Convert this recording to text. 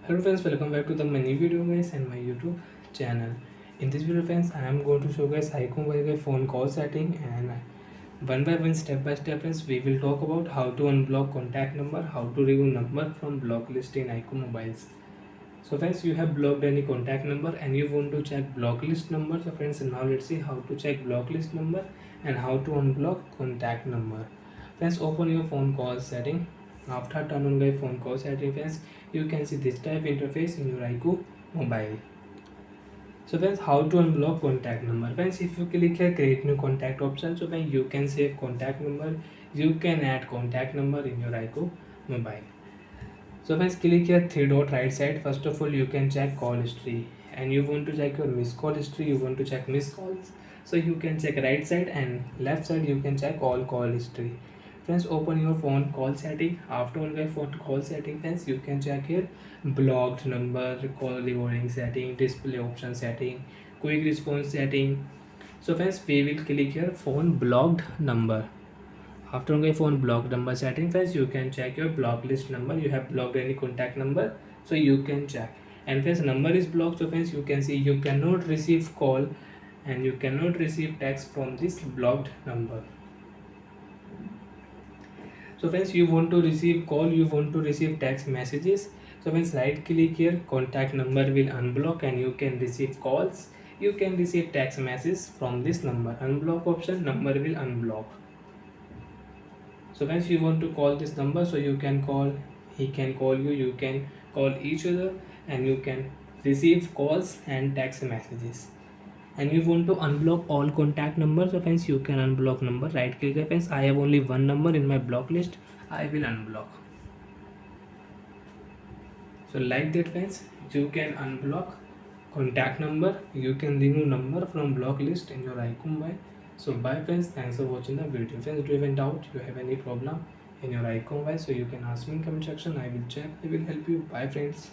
Hello friends, welcome back to the mini video guys and my YouTube channel. In this video friends, I am going to show guys iqoo mobile phone call setting, and one by one, step by step friends, we will talk about how to unblock contact number, how to remove number from block list in iqoo mobiles. So friends, you have blocked any contact number and you want to check block list number. So friends, now let's see how to check block list number and how to unblock contact number. Friends, open your phone call setting. After turn on the phone call setting friends, you can see this type interface in your iqoo mobile. So friends, how to unblock contact number? Friends, if you click here create new contact option, so when you can save contact number, you can add contact number in your iqoo mobile. So friends, click here three dot right side. First of all, you can check call history, and you want to check your missed call history. You want to check missed calls, so you can check right side, and left side you can check all call history. Friends, open your phone call setting. After on your phone call setting, friends, you can check here blocked number, call recording setting, display option setting, quick response setting. So friends, we will click here phone blocked number. After on phone block number setting friends, you can check your block list number. You have blocked any contact number, so you can check. And friends, number is blocked, so friends, you can see you cannot receive call and you cannot receive text from this blocked number. So friends, you want to receive call, you want to receive text messages. So friends, right click here, contact number will unblock and you can receive calls. You can receive text messages from this number. Unblock option, number will unblock. So once you want to call this number, so you can call, he can call you, you can call each other, and you can receive calls and text messages. And you want to unblock all contact numbers, so friends, you can unblock number. Right click, friends, I have only one number in my block list, I will unblock. So like that friends, you can unblock contact number, you can remove number from block list in your iqoo mobile. So bye friends, thanks for watching the video. Friends, do you have any doubt, you have any problem in your iqoo mobile, so you can ask me in comment section. I will check, I will help you. Bye friends.